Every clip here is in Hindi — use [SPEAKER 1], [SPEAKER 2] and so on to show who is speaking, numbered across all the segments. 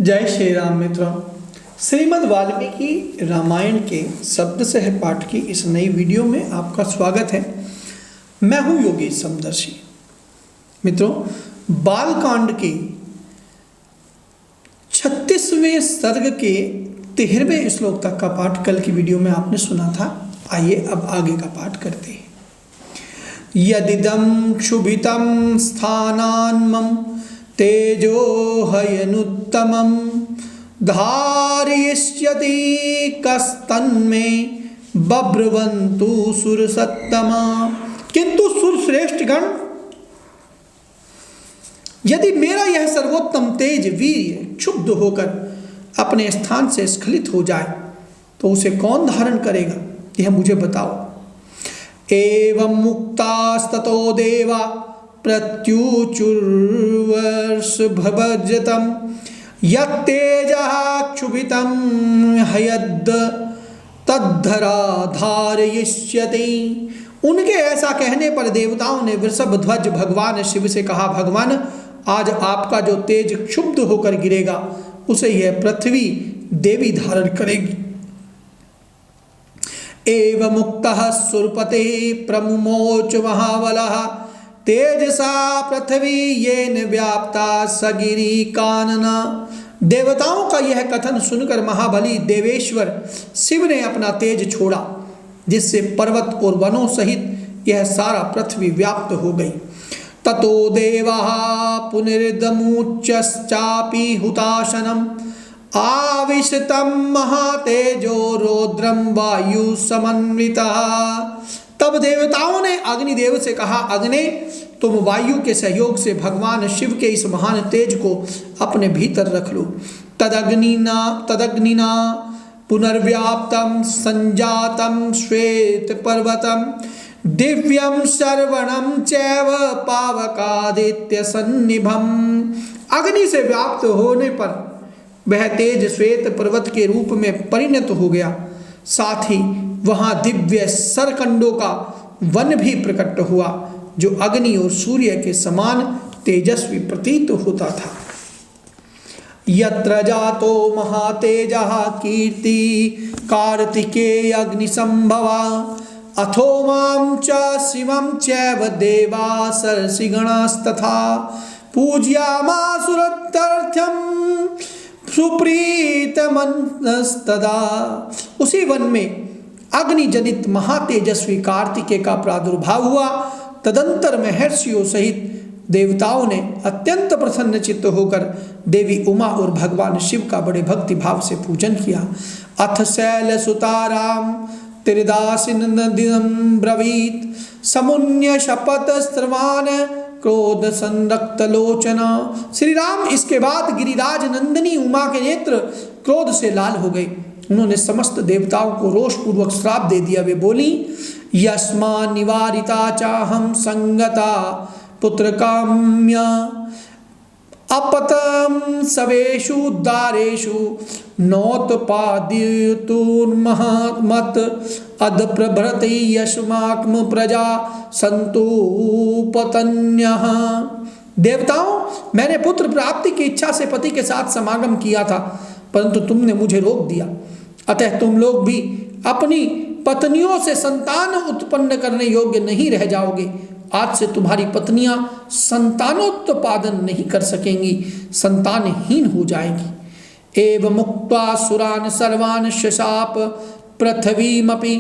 [SPEAKER 1] जय श्री राम मित्रों। श्रीमद् वाल्मीकि रामायण के शब्द से है पाठ की इस नई वीडियो में आपका स्वागत है। मैं हूं योगेश समदर्शी। मित्रों, बालकांड के 36वें सर्ग के 13वें श्लोक तक का पाठ कल की वीडियो में आपने सुना था। आइए अब आगे का पाठ करते हैं। यदिदं क्षुभितं स्थानान्मम तेजो हयनुत्तमं धारयिष्यति कस्तन्मे बभ्रवन्तु सुरसत्तमा। किंतु सुरश्रेष्ठगण, यदि मेरा यह सर्वोत्तम तेज वीर्य क्षुब्ध होकर अपने स्थान से स्खलित हो जाए तो उसे कौन धारण करेगा, यह मुझे बताओ। एवं मुक्तास्ततो देवा प्रत्युचुर्वर्षभवज्जतं यत्तेजः क्षुभितं हयद् तद्धरा धारयिष्यति। उनके ऐसा कहने पर देवताओं ने वृषभ ध्वज भगवान शिव से कहा, भगवान, आज आपका जो तेज क्षुब्ध होकर गिरेगा उसे यह पृथ्वी देवी धारण करेगी। एवं मुक्तः सुरपते प्रमुमोच महाबलः तेजसा पृथ्वी येन व्याप्ता सगिरी कानना। देवताओं का यह कथन सुनकर महाबली देवेश्वर शिव ने अपना तेज छोड़ा, जिससे पर्वत और वनों सहित यह सारा पृथ्वी व्याप्त हो गई। ततो देवाः पुनर्दमुच्चापि हुताशनम् आविशतं महातेजो रौद्रं वायु समन्वितः। तब देवताओं ने अग्निदेव से कहा, अग्नि, तुम वायु के सहयोग से भगवान शिव के इस महान तेज को अपने भीतर रख लो। तदग्निना पुनर्व्याप्तं संजातं श्वेत पर्वतं दिव्यं श्रवणं चैव पावकादित्य सन्निभम्। अग्नि से व्याप्त होने पर वह तेज श्वेत पर्वत के रूप में परिणत हो गया। साथ ही वहां दिव्य सरकंडों का वन भी प्रकट हुआ, जो अग्नि और सूर्य के समान तेजस्वी प्रतीत होता था। यत्र जातो महातेजः कीर्ति कार्तिकेय अग्निसंभवा अथो मां च शिवं चैव देवा सरसिगणास्तथा पूज्यामासुरत्यर्थं सुप्रीतमनस्तदा। उसी वन में अग्नि जनित महातेजस्वी कार्तिकेय का प्रादुर्भाव हुआ। तदंतर महर्षियों सहित देवताओं ने अत्यंत प्रसन्न चित्त होकर देवी उमा और भगवान शिव का बड़े भक्ति भाव से पूजन किया। अथ शैल सुताराम त्रिदासिनंदिनं ब्रवीत समुन्य शपथ स्त्रवान क्रोध संरक्त लोचना। श्री राम इसके बाद गिरिराज नंदिनी उमा के नेत्र क्रोध से लाल हो गए। उन्होंने समस्त देवताओं को रोष पूर्वक श्राप दे दिया। वे बोली, यस्मा निवारिता चाहम संगता पुत्र काम्या अपतम सवेशु दारेशु नोत्पाद्युर्महमत अद प्रभृति यस्माक्म प्रजा संतुपतन्यः। देवताओं, मैंने पुत्र प्राप्ति की इच्छा से पति के साथ समागम किया था, परंतु तुमने मुझे रोक दिया। अतः तुम लोग भी अपनी पत्नियों से संतान उत्पन्न करने योग्य नहीं रह जाओगे। आज से तुम्हारी पत्नियां संतानोत्पादन नहीं कर सकेंगी, संतानहीन हो जाएंगी। एवं मुक्त्वा सुरान सर्वान शशाप पृथ्वीमपि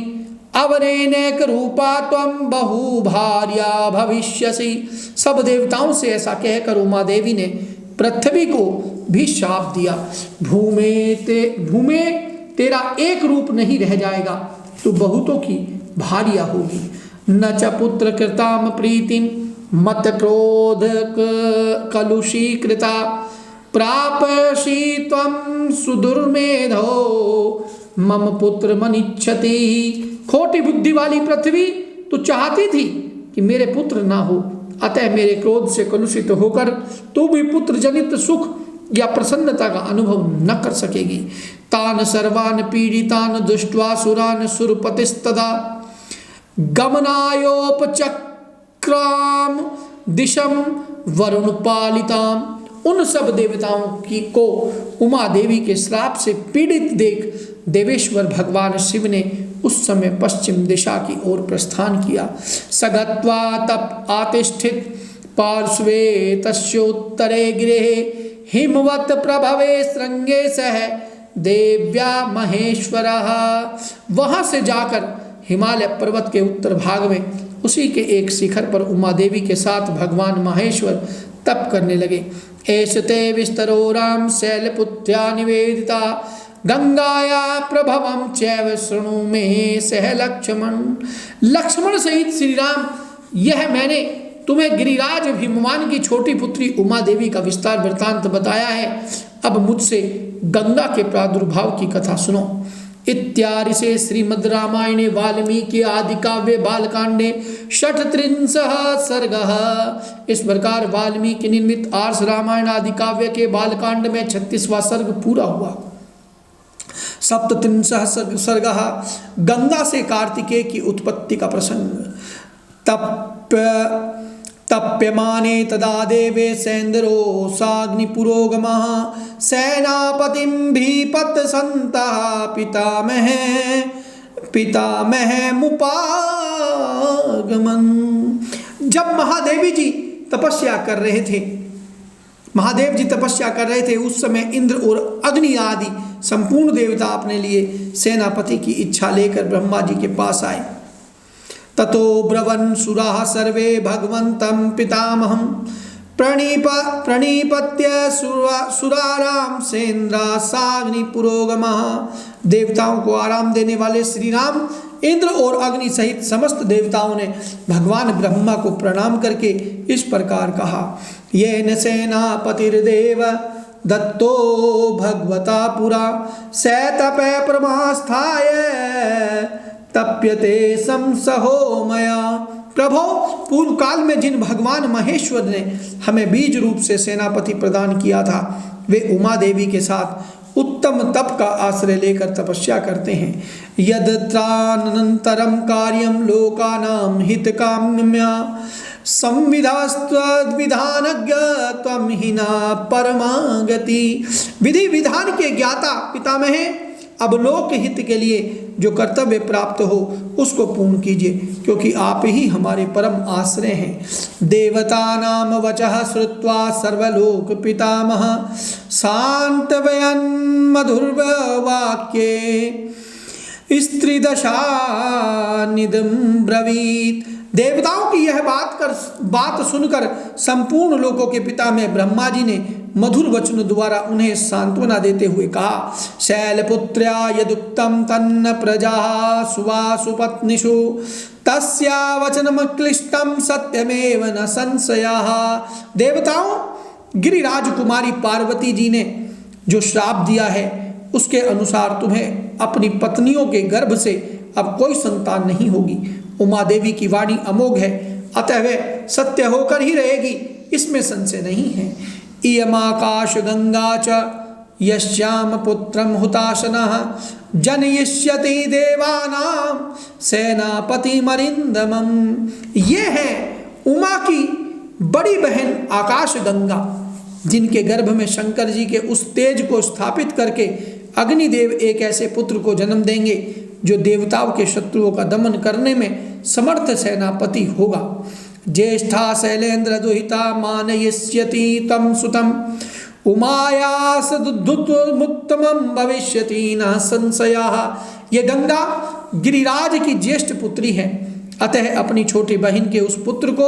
[SPEAKER 1] अवनेनेक रूपा त्वं बहु भार्या भविष्यसि। सब देवताओं से ऐसा कहकर उमा देवी ने पृथ्वी को भी शाप दिया। भूमे तेरा एक रूप नहीं रह जाएगा, तू बहुतों की भार्या होगी। न च पुत्र कृताम प्रीतिम मत क्रोध कलुषीकृता प्रापयसि त्वं सुदुर्मेधो मम पुत्र मनिच्छति। खोटी बुद्धि वाली पृथ्वी, तू चाहती थी कि मेरे पुत्र ना हो, अतः मेरे क्रोध से कलुषित होकर तू भी पुत्र जनित सुख या प्रसन्नता का अनुभव न कर सकेगी। तान सर्वान पीड़ितान दुष्ट्वा सुरान सुरपतिस्तदा गमनायोपचक्राम दिशम वरुण पालिताम उन सब देवताओं को उमा देवी के श्राप से पीड़ित देख देवेश्वर भगवान शिव ने उस समय पश्चिम दिशा की ओर प्रस्थान किया। सगत्वा तप आतिष्ठित पार्श्वे तस्योत्तरे गृहे हिमवत प्रभवे श्रृंगे सह देव्या महेश्वरः। वहां से जाकर हिमालय पर्वत के उत्तर भाग में उसी के एक शिखर पर उमा देवी के साथ भगवान महेश्वर तप करने लगे। एषते विस्तरो राम शैलपुत्र्या निवेदिता गंगाया प्रभवम चैव शृणु मे सह लक्ष्मण। लक्ष्मण सहित श्री राम, यह मैंने तुम्हें गिरिराज भीमवान की छोटी पुत्री उमा देवी का विस्तार वृत्तांत बताया है। अब मुझसे गंगा के प्रादुर्भाव की कथा सुनो। इत्यादि से श्रीमद् रामायणे वाल्मीकि आदि काव्य बालकांडे 38 सर्गः। इस प्रकार वाल्मीकि निर्मित आर्ष रामायण आदि काव्य के बालकांड में 36वां सर्ग पूरा हुआ। 37 सर्गः गंगा से कार्तिकेय की उत्पत्ति का प्रसंग। तप्यमाने तदा देवेशेन्द्रो साग्निपुरोगमः सेनापतिं भीपत सन्तः पितामहमुपागमन्। जब महादेव जी तपस्या कर रहे थे उस समय इंद्र और अग्नि आदि संपूर्ण देवता अपने लिए सेनापति की इच्छा लेकर ब्रह्मा जी के पास आए। ततो ब्रवन् सुराः सर्वे भगवन्तं पितामहं प्रणिपत्य सुराराम सेन्द्रासाग्नि पुरोगमः। देवताओं को आराम देने वाले श्री राम इंद्र और अग्नि सहित समस्त देवताओं ने भगवान ब्रह्मा को प्रणाम करके इस प्रकार कहा। येन सेनापतिर्देव दत्तो भगवता पुरा सैतपे प्रमास्थाय तप्यते संसहो मया। प्रभो, पूर्व काल में जिन भगवान महेश्वर ने हमें बीज रूप से सेनापति प्रदान किया था, वे उमा देवी के साथ उत्तम तप का आश्रय लेकर तपस्या करते हैं। यदत्रानन्तरं कार्यं लोकानां हितकाम्या संविधास्त्वद्विधानज्ञ त्वं हिना परमागति। विधि विधान के ज्ञाता पितामहे, अब लोक हित के लिए जो कर्तव्य प्राप्त हो उसको पूर्ण कीजिए, क्योंकि आप ही हमारे परम आश्रय हैं। देवतानां वचः श्रुत्वा सर्वलोक पितामह शान्तवयन् मधुरवाक्ये स्त्रीदशानिदं ब्रवीत। देवताओं की यह बात सुनकर संपूर्ण लोकों के पिता में ब्रह्मा जी ने मधुर वचन द्वारा उन्हें सांत्वना देते हुए कहा। शैलपुत्र्या यदुक्तं तन्न प्रजा सुवासुपत्निषु तस्या वचनम क्लिष्टं सत्यमेव न संशयः। देवताओं, गिरिराज कुमारी पार्वती जी ने जो श्राप दिया है उसके अनुसार तुम्हें अपनी पत्नियों के गर्भ से अब कोई संतान नहीं होगी। उमा देवी की वाणी अमोघ है, अतः वह सत्य होकर ही रहेगी, इसमें संशय नहीं है। इयमाकाश गंगा च यस्याम पुत्रम हुताशनः जनयिष्यति देवानां सेनापति मरिंदमम। ये है उमा की बड़ी बहन आकाश गंगा, जिनके गर्भ में शंकर जी के उस तेज को स्थापित करके अग्निदेव एक ऐसे पुत्र को जन्म देंगे जो देवताओं के शत्रुओं का दमन करने में समर्थ सेनापति होगा। ज्येष्ठा शैलेन्द्र दुहिता मानयिष्यति तम सुतम उमाया सदुत्तमं भविष्यति न संशयः। ये गंगा गिरिराज की ज्येष्ठ पुत्री है, अतः अपनी छोटी बहन के उस पुत्र को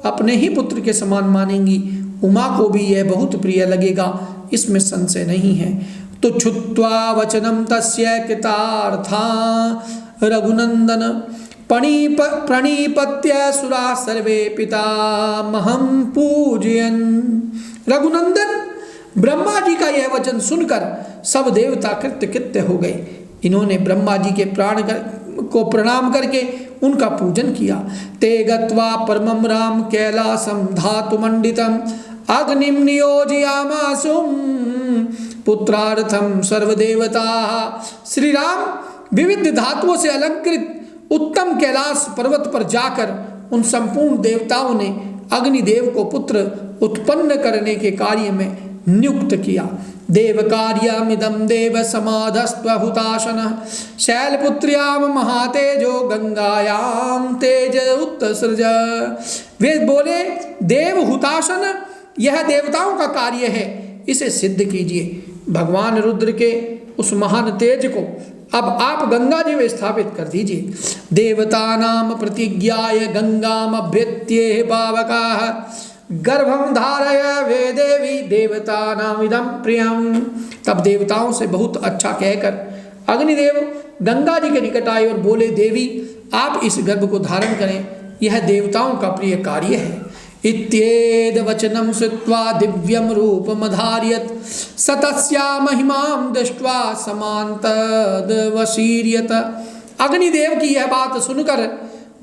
[SPEAKER 1] अपने ही पुत्र के समान मानेंगी। उमा को भी यह बहुत प्रिय लगेगा, इसमें संशय नहीं है। तो छुत्वा वचनम तस्य कृतार्था रघुनंदन प्रणिपत्य सुरा सर्वे पितामहं पूजयन्। रघुनंदन, ब्रह्मा जी का यह वचन सुनकर सब देवता कृत्य हो गए। इन्होंने ब्रह्मा जी के प्राण को प्रणाम करके उनका पूजन किया। ते गत्वा परमं राम कैलासं धातुमंडितम् अग्निं नियोजयामासुं पुत्रार्थम सर्वदेवता। श्री राम विविध धातुओं से अलंकृत उत्तम कैलाश पर्वत पर जाकर उन संपूर्ण देवताओं ने अग्निदेव को पुत्र उत्पन्न करने के कार्य में नियुक्त किया। देव कार्यमिदं देव समाधस्त्व हुताशन शैलपुत्र्याम महातेजो गंगायाम तेज उत्सृज। वे बोले, देव हुताशन यह देवताओं का कार्य है, इसे सिद्ध कीजिए। भगवान रुद्र के उस महान तेज को अब आप गंगा जी में स्थापित कर दीजिए। देवतानाम प्रतिज्ञाय गंगाम अभ्यत्ये पावकाः गर्भम धारय वे देवी देवतानाम इदं प्रियम। तब देवताओं से बहुत अच्छा कहकर अग्निदेव गंगा जी के निकट आए और बोले, देवी आप इस गर्भ को धारण करें, यह देवताओं का प्रिय कार्य है। इत्येद वचनम श्रुत्वा दिव्यम रूपमधार्यत स तस्या महिमां दृष्ट्वा समान्तद वशीर्यत। अग्निदेव की यह बात सुनकर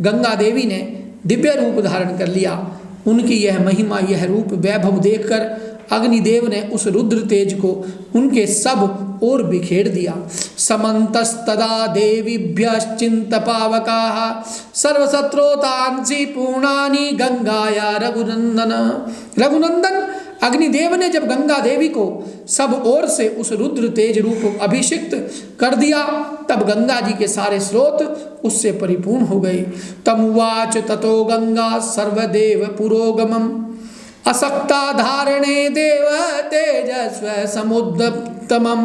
[SPEAKER 1] गंगा देवी ने दिव्य रूप धारण कर लिया। उनकी यह महिमा, यह रूप वैभव देखकर अग्निदेव ने उस रुद्र तेज को उनके सब ओर बिखेर दिया। समन्तस्तदा देवीभ्यश्चिंत पावकाः सर्वशत्रोतांसि पूर्णानि गंगाया रघुनंदन। रघुनंदन अग्निदेव ने जब गंगा देवी को सब ओर से उस रुद्र तेज रूप अभिषिक्त कर दिया, तब गंगा जी के सारे स्रोत उससे परिपूर्ण हो गए। तमुवाच ततो गंगा सर्वदेव पुरोगमम असक्ता धारणे देव तेजस्व समुद्दतमम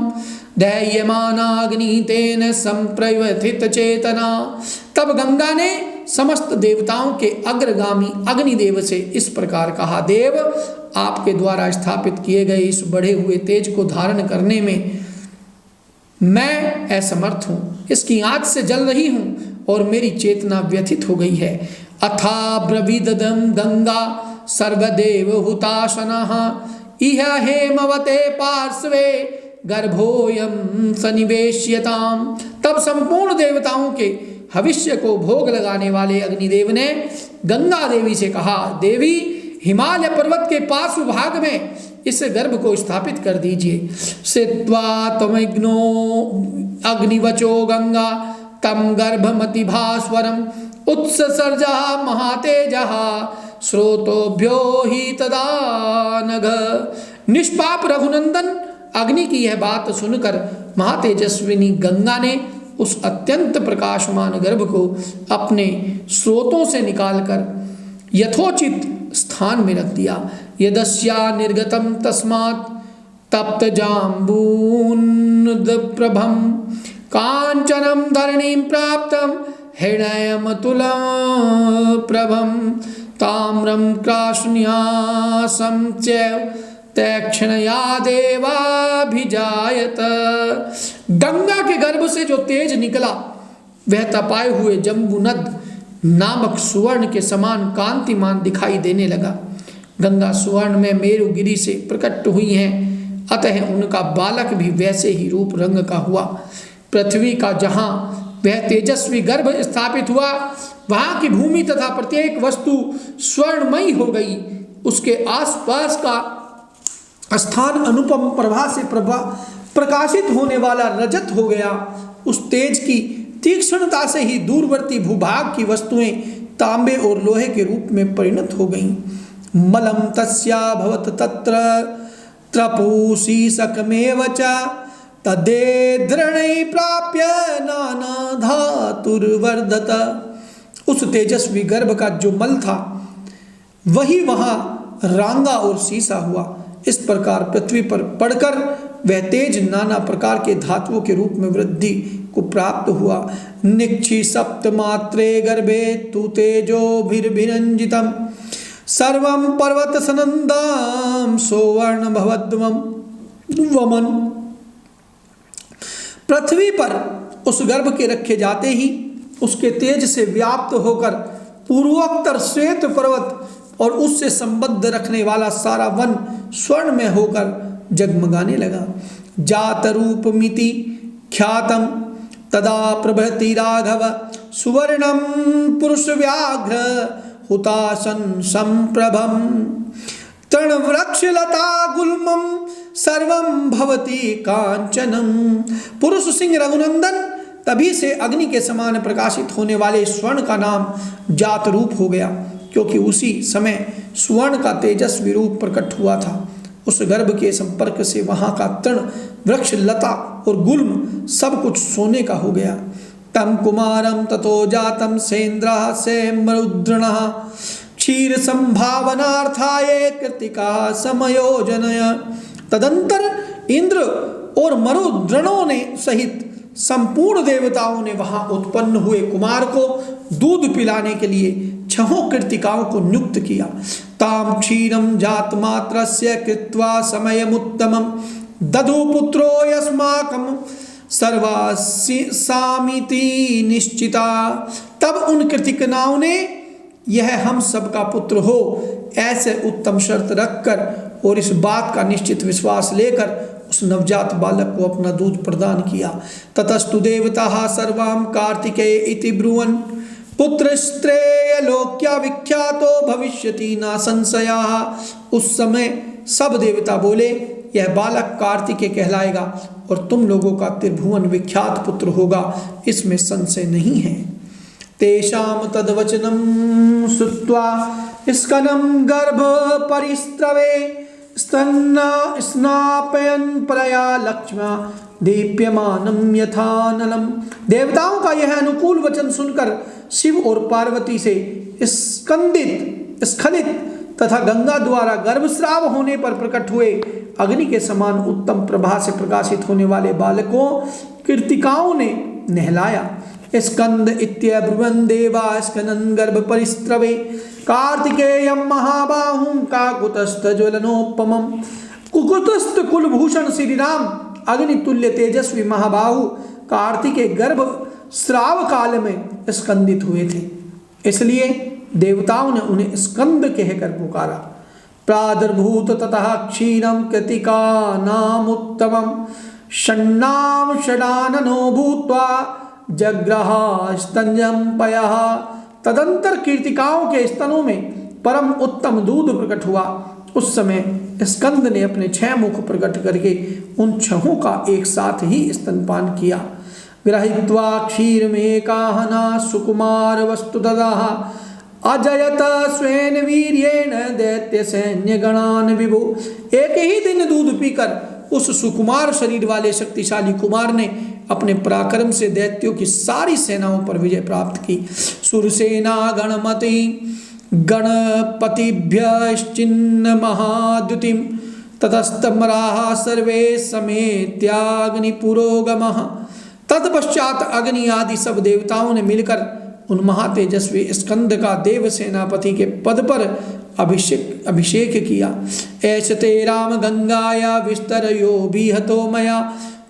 [SPEAKER 1] दैयमानाग्नि तेन संप्रवर्तित चेतना। तब गंगा ने समस्त देवताओं के अग्रगामी अग्निदेव से इस प्रकार कहा, देव आपके द्वारा स्थापित किए गए इस बढ़े हुए तेज को धारण करने में मैं असमर्थ हूँ, इसकी आँच से जल रही हूँ और मेरी चेतना व्यथित हो गई है। अथा ब्रवीददं गंगा सर्वदेव हुताशनः इह हेमवते पार्श्वे गर्भोयम सनिवेश्यताम। तब संपूर्ण देवताओं के भविष्य को भोग लगाने वाले अग्निदेव ने गंगा देवी से कहा, देवी हिमालय पर्वत के पार्श्व भाग में इस गर्भ को स्थापित कर दीजिए। सित्वा तमग्नो अग्निवचो गंगा तम गर्भमति भास्वरम उत्सर्जा महातेजः स्रोतोभ्यो ही तदा नघ। निष्पाप रघुनंदन अग्नि की यह बात सुनकर महातेजस्विनी गंगा ने उस अत्यंत प्रकाशमान गर्भ को अपने स्रोतों से निकालकर यथोचित स्थान में रख दिया। यदस्या निर्गतम तस्मात् तप्त जाम्बून्द प्रभम कांचनम धरणीं प्राप्तम हृदयमतुल प्रभम ताम्रम क्राशन्यासं चैव तैक्षणया देवाभिजायत। गंगा के गर्भ से जो तेज निकला वह तपाए हुए जम्बूनद नामक सुवर्ण के समान कांतिमान दिखाई देने लगा। गंगा सुवर्ण में मेरुगिरी से प्रकट हुई हैं, अतः उनका बालक भी वैसे ही रूप रंग का हुआ। पृथ्वी का जहाँ वह तेजस्वी गर्भ स्थापित हुआ, वहाँ की भूमि तथा प्रत्येक वस्तु स्वर्णमयी हो गई। उसके आसपास का स्थान अनुपम प्रभा से प्रकाशित होने वाला रजत हो गया। उस तेज की तीक्ष्णता से ही दूरवर्ती भूभाग की वस्तुएं तांबे और लोहे के रूप में परिणत हो गईं। मलम तस्या भवत तत्र त्रपूसी सकमेव च तदे दृढ़ै प्राप्य नाना धातुर्वर्धत। उस तेजस्वी गर्भ का जो मल था वही वहां रांगा और सीसा हुआ। इस प्रकार पृथ्वी पर पड़कर वह तेज नाना प्रकार के धातुओं के रूप में वृद्धि को प्राप्त हुआ। निक्षि सप्तमात्रे गर्भे तु तेजोभिरभिरंजितम सर्वं पर्वत सनंदम सोवर्ण भवद्वम वमन। पृथ्वी पर उस गर्भ के रखे जाते ही उसके तेज से व्याप्त होकर पूर्वोत्तर श्वेत पर्वत और उससे संबद्ध रखने वाला सारा वन स्वर्ण में होकर जगमगाने लगा। जात रूप मिति ख्यातम तदा प्रभृति राघव सुवर्णम पुरुष व्याघ्र हुतासन संप्रभम तृण वृक्ष लता गुल्मम सर्वम भवती कांचनम। पुरुष सिंह रघुनंदन तभी से अग्नि के समान प्रकाशित होने वाले स्वर्ण का नाम जात रूप हो गया, क्योंकि उसी समय स्वर्ण का तेजस्वी रूप प्रकट हुआ था। उस गर्भ के संपर्क से वहां का तृण वृक्ष लता और गुल्म सब कुछ सोने का हो गया। तम कुमारम ततो जातम सेन्द्रः से मरुद्रणः क्षीर संभावनार्थाय कृतिका समयोजनय। तदंतर इंद्र और मरुद्रणों ने सहित संपूर्ण देवताओं ने वहां उत्पन्न हुए कुमार को दूध पिलाने के लिए 6 कृतिकाओं को नियुक्त किया। ताम क्षीरम जात मात्रस्य कृत्वा समयमुत्तमं दधु पुत्रो यस्माकं सर्वासामिति निश्चिता। तब उन कृतिकनाओं ने यह हम सबका पुत्र हो ऐसे उत्तम शर्त रखकर और इस बात का निश्चित विश्वास लेकर उस नवजात बालक को अपना दूध प्रदान किया। ततस्तु देवताः सर्वां कार्तिकेय इति ब्रुवन् पुत्रस्त्रेय लोक्या विख्यातो भविष्यति न संशयः। उस समय सब देवता बोले, यह बालक कार्तिकेय कहलाएगा और तुम लोगों का त्रिभुवन विख्यात पुत्र होगा, इसमें संशय नहीं है। तेषां तद्वचनं श्रुत्वा स्कनं गर्भ परिस्रवे स्नापयन् परया लक्ष्म्या दीप्यमानं यथानलम्। देवताओं का यह अनुकूल वचन सुनकर शिव और पार्वती से स्खलित तथा गंगा द्वारा गर्भस्राव होने पर प्रकट हुए अग्नि के समान उत्तम प्रभा से प्रकाशित होने वाले बालकों कृतिकाओं ने नहलाया। स्कंद इत्यब्रुवन् देवा स्कनन् गर्भ परिस्रवे कार्तिकेयं महाबाहुं काकुतस्थ ज्वलनोपमम्। कुकुतस्थ कुलभूषण श्री राम अग्नितुल्य तेजस्वी महाबाहु कार्तिकेय गर्भ श्राव काल में स्कंदित हुए थे, इसलिए देवताओं ने उन्हें स्कंद कहकर पुकारा। प्रादुर्भूत ततः क्षीरं कृतिका नामुत्तमं षण्णां षडाननो भूत्वा जग्रहास्तंजं पयः। तदंतर कीर्तिकाओं के स्तनों में परम उत्तम दूध प्रकट हुआ। उस समय स्कंद ने अपने 6 मुख प्रकट करके उन 6 का एक साथ ही स्तनपान किया। गृहीत्वा क्षीरमेकाहना सुकुमार वस्तु ददाह अजयत स्वेन वीर्येण दैत्य सैन्य गणान विभु। एक ही दिन दूध पीकर उस सुकुमार शरीर वाले शक्तिशाली कुमार ने अपने पराक्रम से दैत्यों की सारी सेनाओं पर विजय प्राप्त की। सुरसेना गणपतिभ्यश्चिन्न महाद्युतिम ततस्तमराः सर्वे समेत्याग्नि पुरोगमः। तत्पश्चात अग्नि आदि सब देवताओं ने मिलकर उन महातेजस्वी स्कंद का देव सेनापति के पद पर अभिषेक किया। ऐशते राम गंगाया विस्तरयो विहतो मया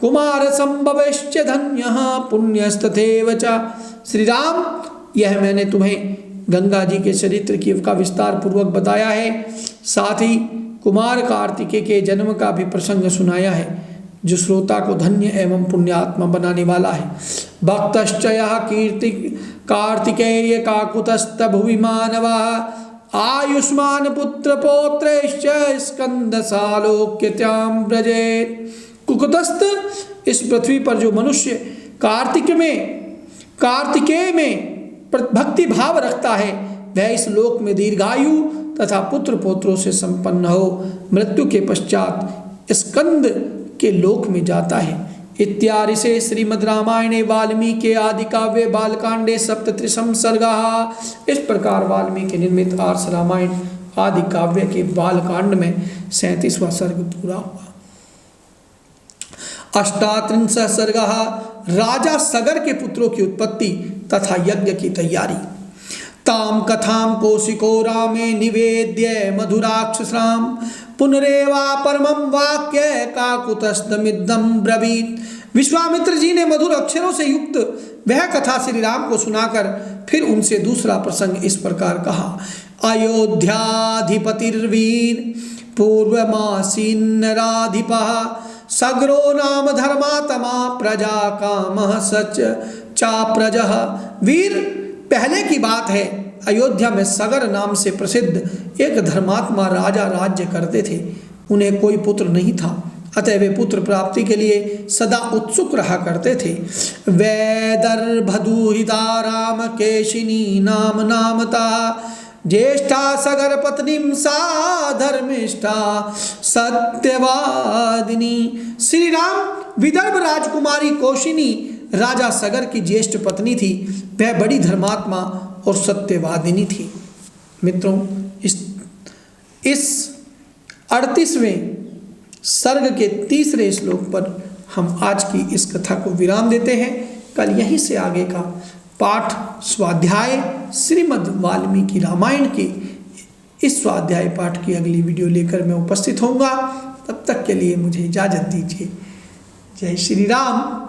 [SPEAKER 1] कुमार संभवश्च धन्यः पुण्यस्तथैव च। श्री राम, यह मैंने तुम्हें गंगा जी के चरित्र की का विस्तार पूर्वक बताया है, साथ ही कुमार कार्तिकेय के जन्म का भी प्रसंग सुनाया है, जो श्रोता को धन्य एवं पुण्यात्मा बनाने वाला है। भक्तश्च यः कीर्ति कार्तिकेय काकुतस्थ भुवि मानवः आयुष्मान पुत्र पौत्रैश्च स्कंद सालोक्यतां व्रजेत्। कुकुतस्थ इस पृथ्वी पर जो मनुष्य कार्तिकेय में भक्ति भाव रखता है, वह इस लोक में दीर्घायु तथा पुत्र पौत्रों से संपन्न हो मृत्यु के पश्चात स्कंद के लोक में जाता है। इत्यादि से श्रीमद् रामायणे वाल्मीकि आदि काव्य बालकांडे सप्तत्रिशं सर्गः। इस प्रकार वाल्मीकि निर्मित आर्ष रामायण आदि काव्य के बालकांड में 37वां सर्ग पूरा हुआ। अष्टात्रिंशः सर्गः राजा सगर के पुत्रों की उत्पत्ति तथा यज्ञ की तैयारी। ताम कथाम कौशिको रामे निवेद्य मधुराक्षसां पुनरेवा परमं वाक्य काकुतस्थमिदं ब्रवीत। विश्वामित्र जी ने मधुर अक्षरों से युक्त वह कथा श्री राम को सुनाकर फिर उनसे दूसरा प्रसंग इस प्रकार कहा। अयोध्याधिपतिर्वीर पूर्वमासीन्नराधिपः सगरो नाम धर्मात्मा प्रजा कामः सच चाप्रजः। वीर, पहले की बात है, अयोध्या में सगर नाम से प्रसिद्ध एक धर्मात्मा राजा राज्य करते थे। उन्हें कोई पुत्र नहीं था, अतः वे पुत्र प्राप्ति के लिए सदा उत्सुक रहा करते थे। वैदर्भदूहिता राम केशिनी नाम नामता ज्येष्ठा सगर पत्नीम सा धर्मिष्ठा सत्यवादिनी। श्री राम विदर्भ राजकुमारी कौशिनी राजा सगर की ज्येष्ठ पत्नी थी। वह बड़ी धर्मात्मा और सत्यवादिनी थी। मित्रों, इस 38वें सर्ग के तीसरे श्लोक पर हम आज की इस कथा को विराम देते हैं। कल यहीं से आगे का पाठ स्वाध्याय श्रीमद् वाल्मीकि रामायण के इस स्वाध्याय पाठ की अगली वीडियो लेकर मैं उपस्थित होऊंगा। तब तक के लिए मुझे इजाज़त दीजिए। जय श्री राम।